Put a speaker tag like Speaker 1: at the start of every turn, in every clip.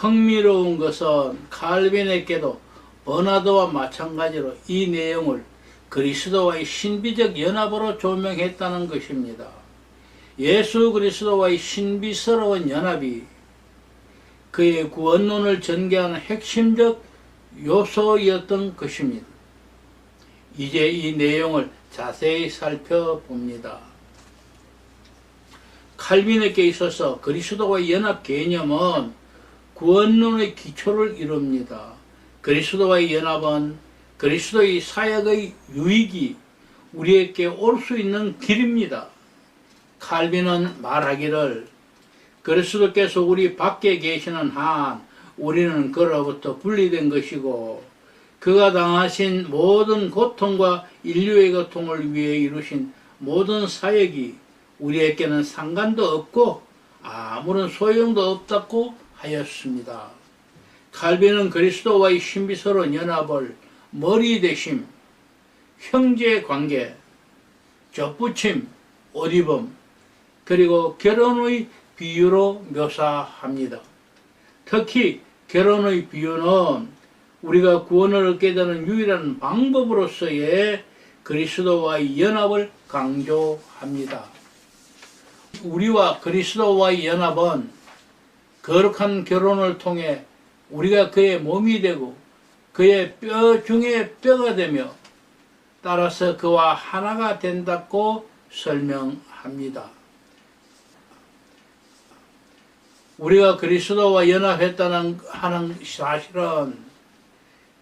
Speaker 1: 흥미로운 것은 칼빈에게도 버나드와 마찬가지로 이 내용을 그리스도와의 신비적 연합으로 조명했다는 것입니다. 예수 그리스도와의 신비스러운 연합이 그의 구원론을 전개하는 핵심적 요소였던 것입니다. 이제 이 내용을 자세히 살펴봅니다. 칼빈에게 있어서 그리스도와의 연합 개념은 구원론의 기초를 이룹니다. 그리스도와의 연합은 그리스도의 사역의 유익이 우리에게 올 수 있는 길입니다. 칼빈은 말하기를 그리스도께서 우리 밖에 계시는 한 우리는 그로부터 분리된 것이고 그가 당하신 모든 고통과 인류의 고통을 위해 이루신 모든 사역이 우리에게는 상관도 없고 아무런 소용도 없다고 하였습니다. 칼빈은 그리스도와의 신비스러운 연합을 머리 대심, 형제 관계, 접붙임, 옷입음, 그리고 결혼의 비유로 묘사합니다. 특히 결혼의 비유는 우리가 구원을 얻게 되는 유일한 방법으로서의 그리스도와의 연합을 강조합니다. 우리와 그리스도와의 연합은 거룩한 결혼을 통해 우리가 그의 몸이 되고 그의 뼈 중에 뼈가 되며 따라서 그와 하나가 된다고 설명합니다. 우리가 그리스도와 연합했다는 하는 사실은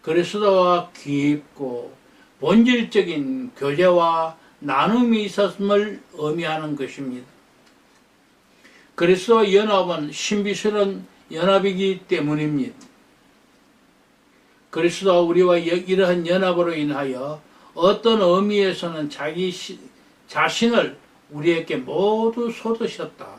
Speaker 1: 그리스도와 깊고 본질적인 교제와 나눔이 있었음을 의미하는 것입니다. 그리스도와 연합은 신비스러운 연합이기 때문입니다. 그리스도와 우리와 이러한 연합으로 인하여 어떤 의미에서는 자기 자신을 우리에게 모두 쏟으셨다.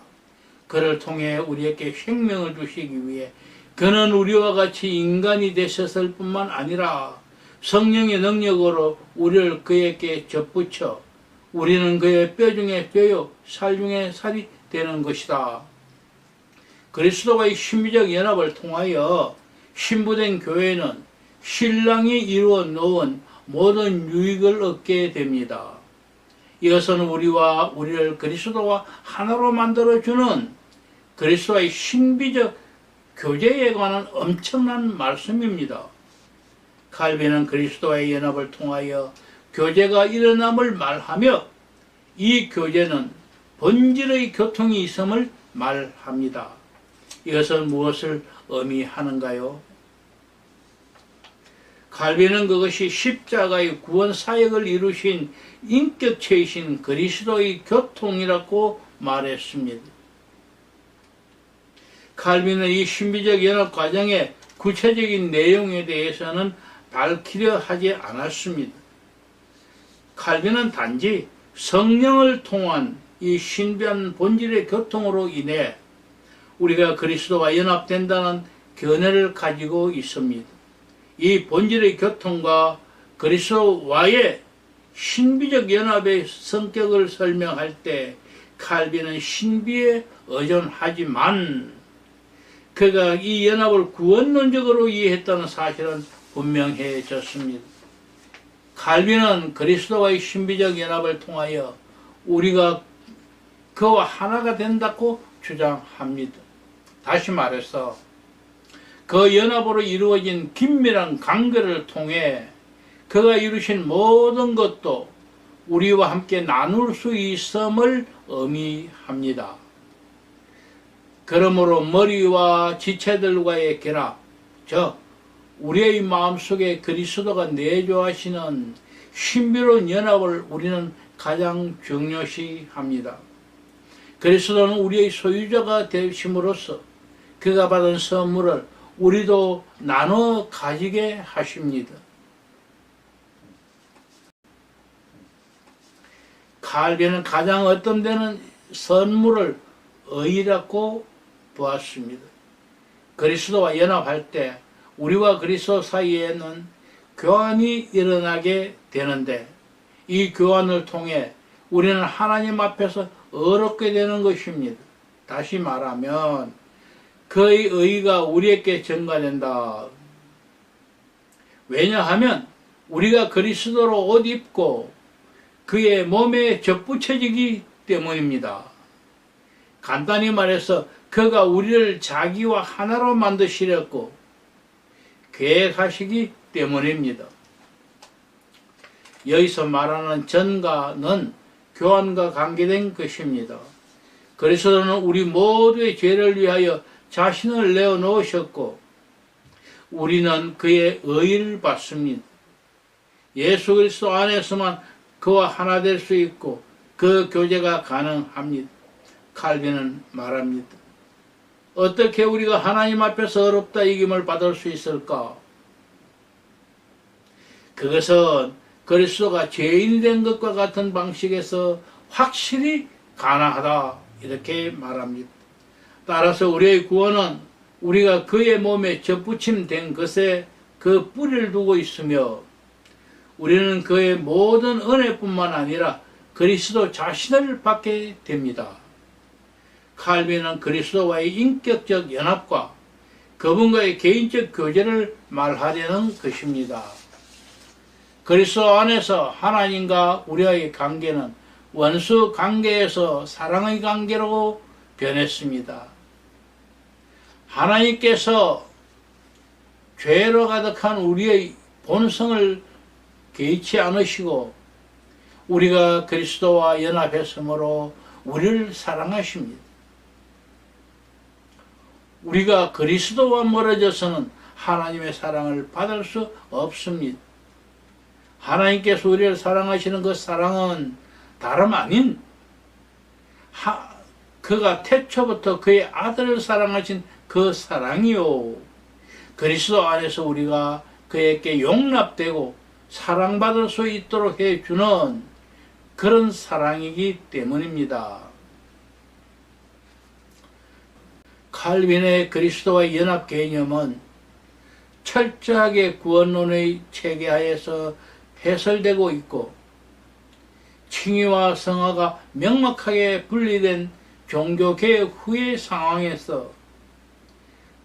Speaker 1: 그를 통해 우리에게 생명을 주시기 위해 그는 우리와 같이 인간이 되셨을 뿐만 아니라 성령의 능력으로 우리를 그에게 접붙여 우리는 그의 뼈 중에 뼈요 살 중에 살이 되는 것이다. 그리스도와의 신비적 연합을 통하여 신부된 교회는 신랑이 이루어 놓은 모든 유익을 얻게 됩니다. 이것은 우리를 그리스도와 하나로 만들어주는 그리스도와의 신비적 교제에 관한 엄청난 말씀입니다. 칼빈은 그리스도와의 연합을 통하여 교제가 일어남을 말하며 이 교제는 본질의 교통이 있음을 말합니다. 이것은 무엇을 의미하는가요? 칼빈은 그것이 십자가의 구원 사역을 이루신 인격체이신 그리스도의 교통이라고 말했습니다. 칼빈은 이 신비적 연합 과정의 구체적인 내용에 대해서는 밝히려 하지 않았습니다. 칼빈은 단지 성령을 통한 이 신비한 본질의 교통으로 인해 우리가 그리스도와 연합된다는 견해를 가지고 있습니다. 이 본질의 교통과 그리스도와의 신비적 연합의 성격을 설명할 때 칼빈은 신비에 의존하지만 그가 이 연합을 구원론적으로 이해했다는 사실은 분명해졌습니다. 칼빈은 그리스도와의 신비적 연합을 통하여 우리가 그와 하나가 된다고 주장합니다. 다시 말해서 그 연합으로 이루어진 긴밀한 관계를 통해 그가 이루신 모든 것도 우리와 함께 나눌 수 있음을 의미합니다. 그러므로 머리와 지체들과의 결합, 즉 우리의 마음속에 그리스도가 내주하시는 신비로운 연합을 우리는 가장 중요시합니다. 그리스도는 우리의 소유자가 되심으로써 그가 받은 선물을 우리도 나눠 가지게 하십니다. 칼빈은 가장 어떤 데는 선물을 의라고 보았습니다. 그리스도와 연합할 때 우리와 그리스도 사이에는 교환이 일어나게 되는데 이 교환을 통해 우리는 하나님 앞에서 의롭게 되는 것입니다. 다시 말하면 그의 의가 우리에게 전가된다. 왜냐하면 우리가 그리스도로 옷 입고 그의 몸에 접붙여지기 때문입니다. 간단히 말해서 그가 우리를 자기와 하나로 만드시렸고 계획하시기 때문입니다. 여기서 말하는 전가는 교환과 관계된 것입니다. 그리스도는 우리 모두의 죄를 위하여 자신을 내어놓으셨고 우리는 그의 의를 받습니다. 예수 그리스도 안에서만 그와 하나 될 수 있고 그 교제가 가능합니다. 칼빈은 말합니다. 어떻게 우리가 하나님 앞에서 어렵다 이김을 받을 수 있을까? 그것은 그리스도가 죄인이 된 것과 같은 방식에서 확실히 가능하다 이렇게 말합니다. 따라서 우리의 구원은 우리가 그의 몸에 접붙임된 것에 그 뿌리를 두고 있으며 우리는 그의 모든 은혜뿐만 아니라 그리스도 자신을 받게 됩니다. 칼빈은 그리스도와의 인격적 연합과 그분과의 개인적 교제를 말하려는 것입니다. 그리스도 안에서 하나님과 우리와의 관계는 원수 관계에서 사랑의 관계로 변했습니다. 하나님께서 죄로 가득한 우리의 본성을 개의치 않으시고 우리가 그리스도와 연합했으므로 우리를 사랑하십니다. 우리가 그리스도와 멀어져서는 하나님의 사랑을 받을 수 없습니다. 하나님께서 우리를 사랑하시는 그 사랑은 다름 아닌 그가 태초부터 그의 아들을 사랑하신 그 사랑이요. 그리스도 안에서 우리가 그에게 용납되고 사랑받을 수 있도록 해주는 그런 사랑이기 때문입니다. 칼빈의 그리스도와의 연합 개념은 철저하게 구원론의 체계하에서 해설되고 있고 칭의와 성화가 명확하게 분리된 종교개혁 후의 상황에서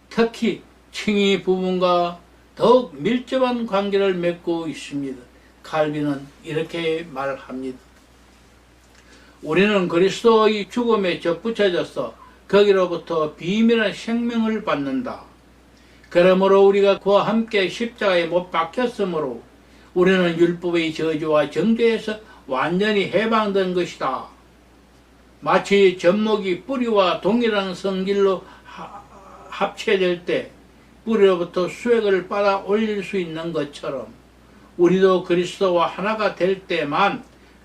Speaker 1: 특히 칭의 부분과 더욱 밀접한 관계를 맺고 있습니다. 칼빈은 이렇게 말합니다. 우리는 그리스도의 죽음에 접붙여져서 거기로부터 비밀한 생명을 받는다. 그러므로 우리가 그와 함께 십자가에 못 박혔으므로 우리는 율법의 저주와 정죄에서 완전히 해방된 것이다. 마치 젖먹이 뿌리와 동일한 성질로 합체될 때 뿌리로부터 수액을 받아 올릴 수 있는 것처럼 우리도 그리스도와 하나가 될 때만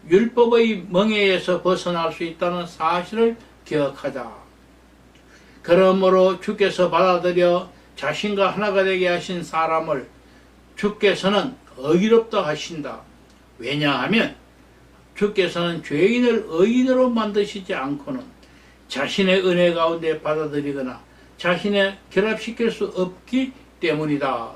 Speaker 1: 율법의 멍에에서 벗어날 수 있다는 사실을 기억하자. 그러므로 주께서 받아들여 자신과 하나가 되게 하신 사람을 주께서는 의롭다 하신다. 왜냐하면 주께서는 죄인을 의인으로 만드시지 않고는 자신의 은혜 가운데 받아들이거나 자신의 결합시킬 수 없기 때문이다.